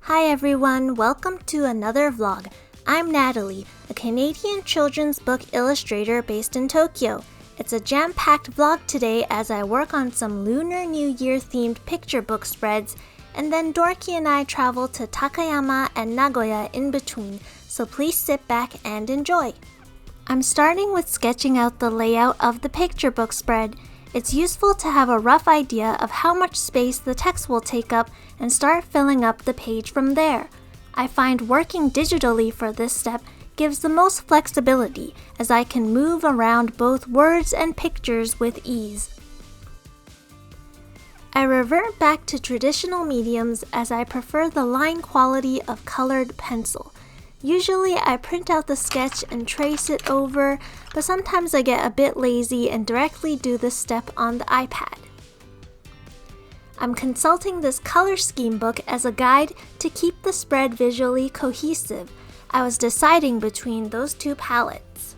Hi everyone, welcome to another vlog. I'm Natalie, a Canadian children's book illustrator based in Tokyo. It's a jam-packed vlog today as I work on some Lunar New Year themed picture book spreads, and then Dorky and I travel to Takayama and Nagoya in between, so please sit back and enjoy. I'm starting with sketching out the layout of the picture book spread. It's useful to have a rough idea of how much space the text will take up and start filling up the page from there. I find working digitally for this step gives the most flexibility as I can move around both words and pictures with ease. I revert back to traditional mediums as I prefer the line quality of colored pencil. Usually I print out the sketch and trace it over, but sometimes I get a bit lazy and directly do this step on the iPad. I'm consulting this color scheme book as a guide to keep the spread visually cohesive. I was deciding between those two palettes.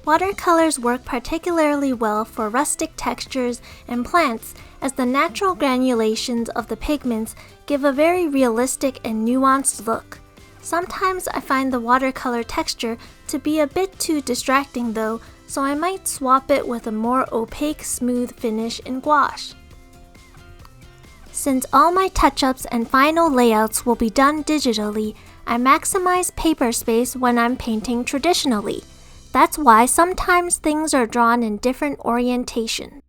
Watercolors work particularly well for rustic textures and plants as the natural granulations of the pigments give a very realistic and nuanced look. Sometimes I find the watercolor texture to be a bit too distracting though, so I might swap it with a more opaque, smooth finish in gouache. Since all my touch-ups and final layouts will be done digitally, I maximize paper space when I'm painting traditionally. That's why sometimes things are drawn in different orientation.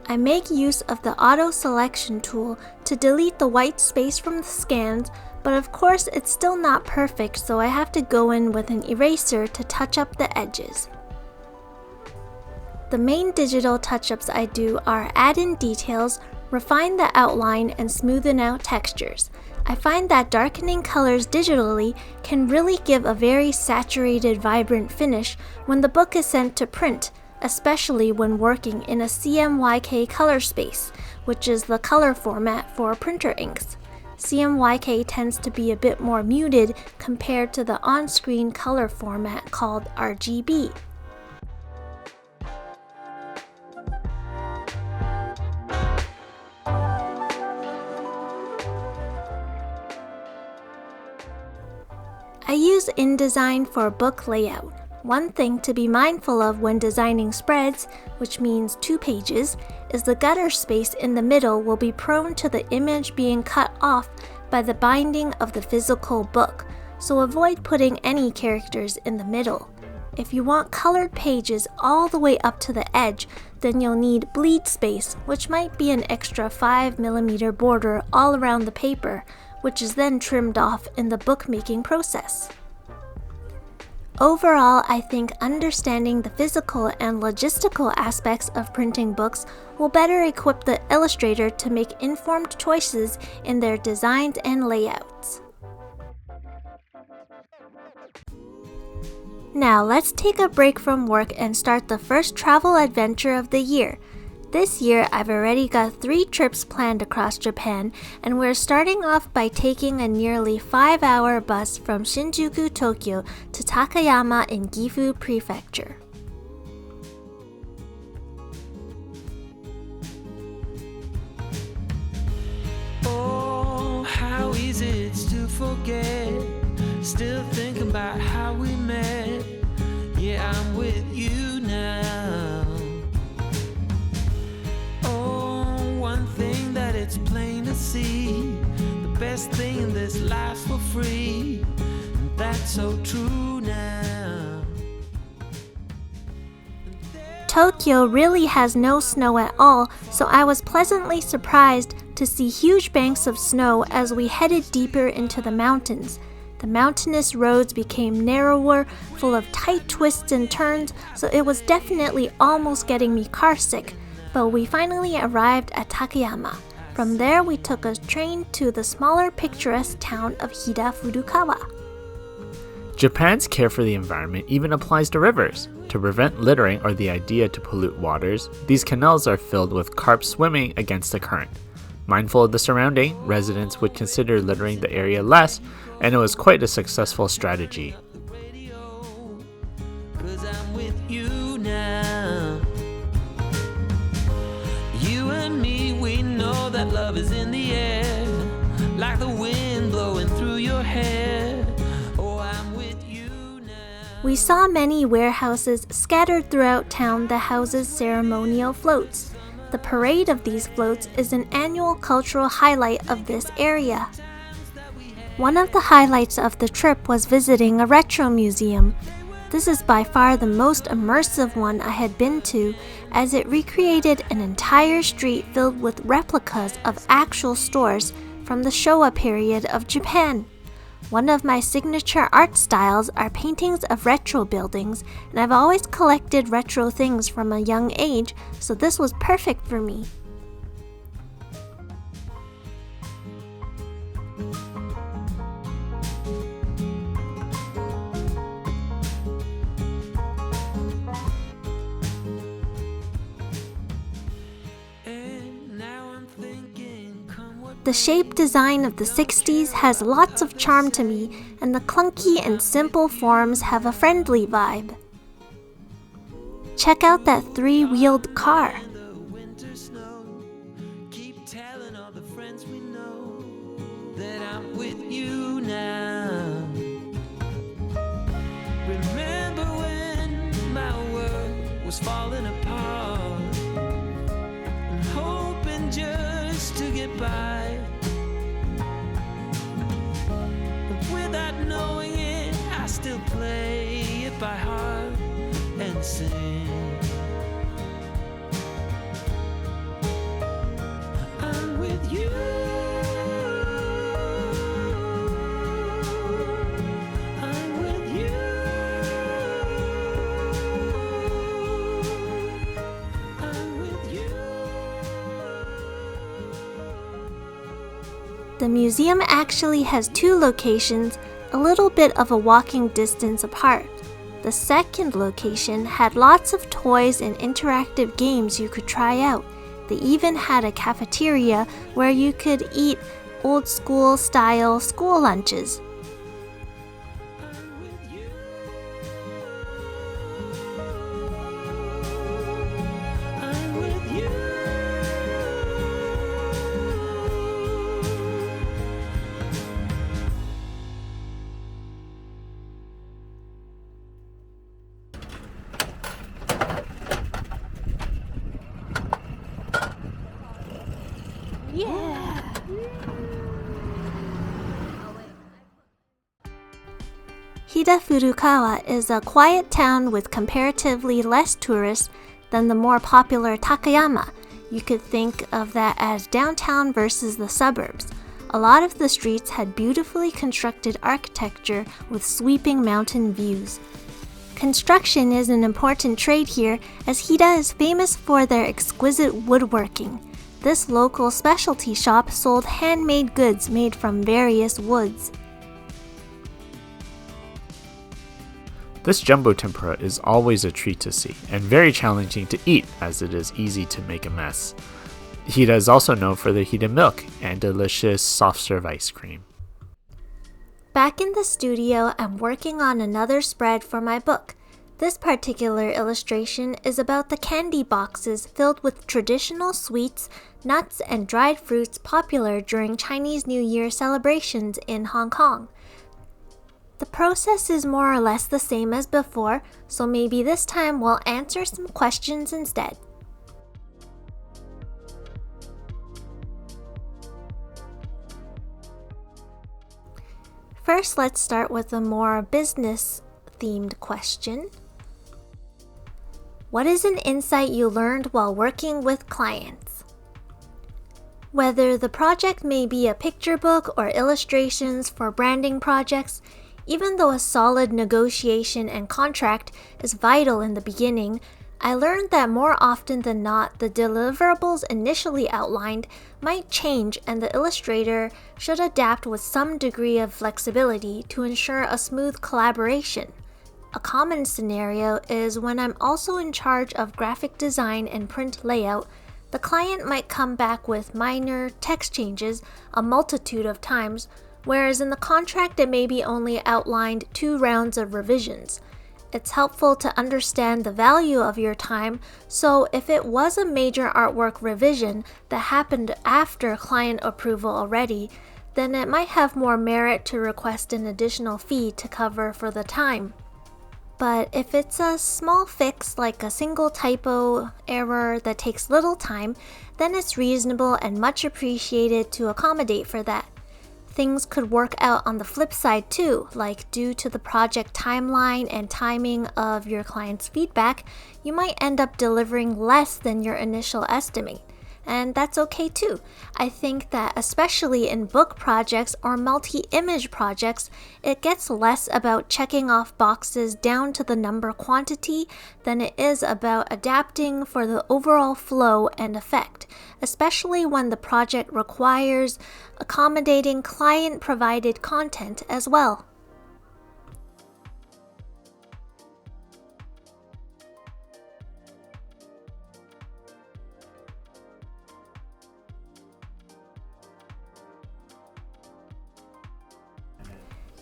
I make use of the auto selection tool to delete the white space from the scans, but of course it's still not perfect, so I have to go in with an eraser to touch up the edges. The main digital touch-ups I do are add in details, refine the outline, and smoothen out textures. I find that darkening colors digitally can really give a very saturated, vibrant finish when the book is sent to print, especially when working in a CMYK color space, which is the color format for printer inks. CMYK tends to be a bit more muted compared to the on-screen color format called RGB. I use InDesign for book layout. One thing to be mindful of when designing spreads, which means 2 pages, is the gutter space in the middle will be prone to the image being cut off by the binding of the physical book, so avoid putting any characters in the middle. If you want colored pages all the way up to the edge, then you'll need bleed space, which might be an extra 5mm border all around the paper, which is then trimmed off in the bookmaking process. Overall, I think understanding the physical and logistical aspects of printing books will better equip the illustrator to make informed choices in their designs and layouts. Now let's take a break from work and start the first travel adventure of the year. This year, I've already got 3 trips planned across Japan, and we're starting off by taking a nearly 5-hour bus from Shinjuku, Tokyo to Takayama in Gifu Prefecture. Oh, how easy it's to forget. Still thinking about how we met. Yeah, I'm with you now. It's plain to see, the best thing in this life's for free, and that's so true now. Tokyo really has no snow at all, so I was pleasantly surprised to see huge banks of snow as we headed deeper into the mountains. The mountainous roads became narrower, full of tight twists and turns, so it was definitely almost getting me carsick, but we finally arrived at Takayama. From there, we took a train to the smaller picturesque town of Hida Furukawa. Japan's care for the environment even applies to rivers. To prevent littering or the idea to pollute waters, these canals are filled with carp swimming against the current. Mindful of the surrounding, residents would consider littering the area less, and it was quite a successful strategy. 'Cause I'm with you now. You and me, we know that love is in the air, like the wind blowing through your hair. Oh, I'm with you now. We saw many warehouses scattered throughout town that houses ceremonial floats. The parade of these floats is an annual cultural highlight of this area. One of the highlights of the trip was visiting a retro museum. This is by far the most immersive one I had been to, as it recreated an entire street filled with replicas of actual stores from the Showa period of Japan. One of my signature art styles are paintings of retro buildings, and I've always collected retro things from a young age, so this was perfect for me. The shape design of the 60s has lots of charm to me, and the clunky and simple forms have a friendly vibe. Check out that three-wheeled car. Winter snow, keep telling all the friends we know that I'm with you now. Remember when my world was falling apart and hoping just to get by. Without knowing it, I still play it by heart and sing. I'm with you. I'm with you. I'm with you. The museum actually has two locations, a little bit of a walking distance apart. The second location had lots of toys and interactive games you could try out. They even had a cafeteria where you could eat old school style school lunches. I'm with you. I'm with you. Hida Furukawa is a quiet town with comparatively less tourists than the more popular Takayama. You could think of that as downtown versus the suburbs. A lot of the streets had beautifully constructed architecture with sweeping mountain views. Construction is an important trade here, as Hida is famous for their exquisite woodworking. This local specialty shop sold handmade goods made from various woods. This jumbo tempura is always a treat to see, and very challenging to eat as it is easy to make a mess. Hida is also known for their Hida milk and delicious soft-serve ice cream. Back in the studio, I'm working on another spread for my book. This particular illustration is about the candy boxes filled with traditional sweets, nuts, and dried fruits popular during Chinese New Year celebrations in Hong Kong. The process is more or less the same as before, so maybe this time we'll answer some questions instead. First, let's start with a more business-themed question. What is an insight you learned while working with clients? Whether the project may be a picture book or illustrations for branding projects, even though a solid negotiation and contract is vital in the beginning, I learned that more often than not, the deliverables initially outlined might change, and the illustrator should adapt with some degree of flexibility to ensure a smooth collaboration. A common scenario is when I'm also in charge of graphic design and print layout. The client might come back with minor text changes a multitude of times, whereas in the contract it may be only outlined 2 rounds of revisions. It's helpful to understand the value of your time, so if it was a major artwork revision that happened after client approval already, then it might have more merit to request an additional fee to cover for the time. But if it's a small fix like a single typo error that takes little time, then it's reasonable and much appreciated to accommodate for that. Things could work out on the flip side too, like due to the project timeline and timing of your client's feedback, you might end up delivering less than your initial estimate. And that's okay too. I think that especially in book projects or multi-image projects, it gets less about checking off boxes down to the number quantity than it is about adapting for the overall flow and effect, especially when the project requires accommodating client-provided content as well.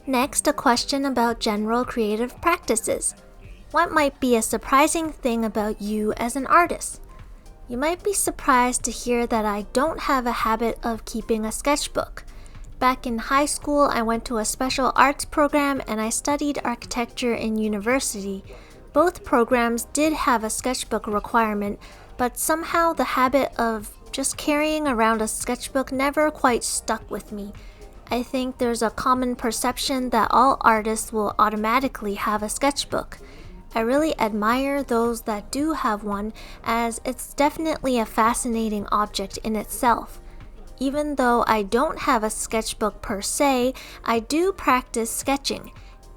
Next, a question about general creative practices. What might be a surprising thing about you as an artist? You might be surprised to hear that I don't have a habit of keeping a sketchbook. Back in high school, I went to a special arts program and I studied architecture in university. Both programs did have a sketchbook requirement, but somehow the habit of just carrying around a sketchbook never quite stuck with me. I think there's a common perception that all artists will automatically have a sketchbook. I really admire those that do have one, as it's definitely a fascinating object in itself. Even though I don't have a sketchbook per se, I do practice sketching.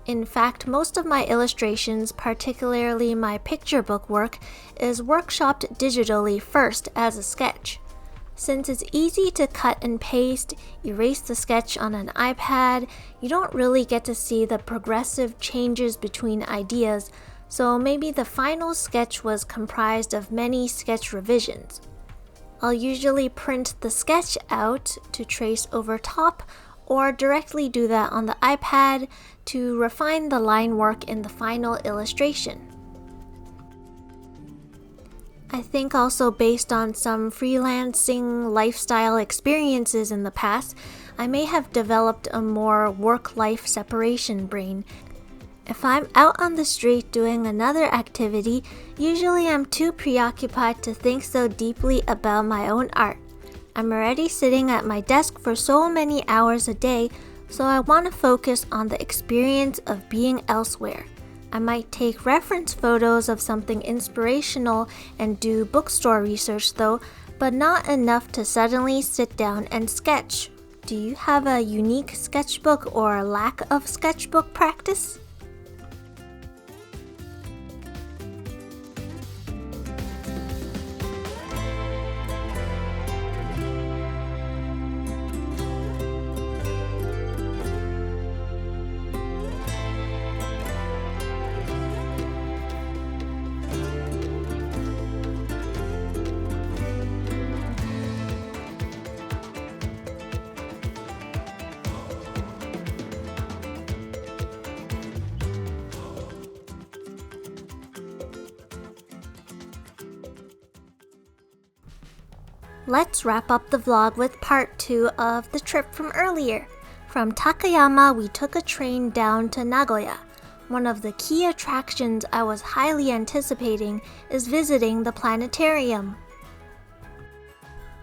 In fact, most of my illustrations, particularly my picture book work, is workshopped digitally first as a sketch. Since it's easy to cut and paste, erase the sketch on an iPad, you don't really get to see the progressive changes between ideas, so maybe the final sketch was comprised of many sketch revisions. I'll usually print the sketch out to trace over top, or directly do that on the iPad to refine the line work in the final illustration. I think also based on some freelancing lifestyle experiences in the past, I may have developed a more work-life separation brain. If I'm out on the street doing another activity, usually I'm too preoccupied to think so deeply about my own art. I'm already sitting at my desk for so many hours a day, so I want to focus on the experience of being elsewhere. I might take reference photos of something inspirational and do bookstore research though, but not enough to suddenly sit down and sketch. Do you have a unique sketchbook or lack of sketchbook practice? Let's wrap up the vlog with part 2 of the trip from earlier. From Takayama, we took a train down to Nagoya. One of the key attractions I was highly anticipating is visiting the planetarium.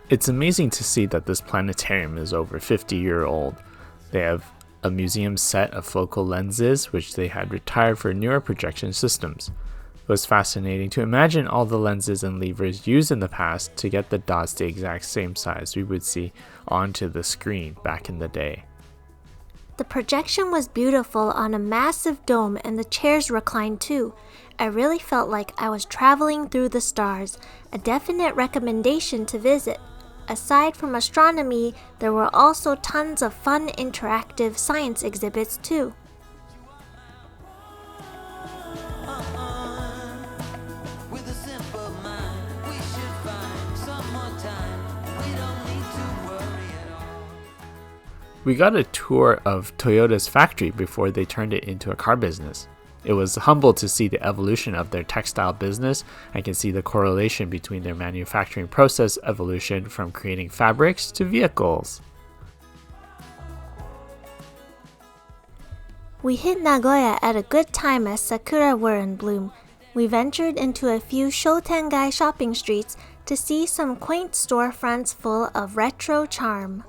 It's amazing to see that this planetarium is over 50-year-old. They have a museum set of focal lenses, which they had retired for newer projection systems. It was fascinating to imagine all the lenses and levers used in the past to get the dots the exact same size we would see onto the screen back in the day. The projection was beautiful on a massive dome and the chairs reclined too. I really felt like I was traveling through the stars, a definite recommendation to visit. Aside from astronomy, there were also tons of fun interactive science exhibits too. With a simple mind, we should find someone We got a tour of Toyota's factory before they turned it into a car business. It was humble to see the evolution of their textile business. I can see the correlation between their manufacturing process evolution from creating fabrics to vehicles. We hit Nagoya at a good time as sakura were in bloom. We ventured into a few Shotengai shopping streets to see some quaint storefronts full of retro charm.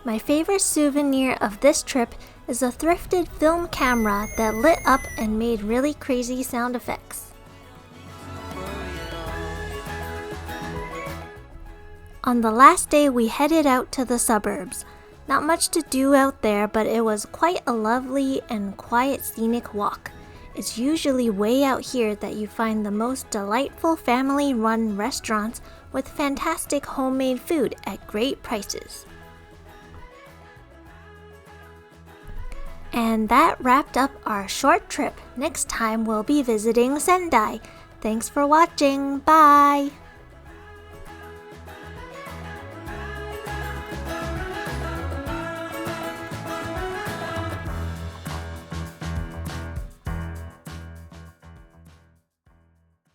My favorite souvenir of this trip is a thrifted film camera that lit up and made really crazy sound effects. On the last day, we headed out to the suburbs. Not much to do out there, but it was quite a lovely and quiet scenic walk. It's usually way out here that you find the most delightful family-run restaurants with fantastic homemade food at great prices. And that wrapped up our short trip. Next time we'll be visiting Sendai. Thanks for watching. Bye!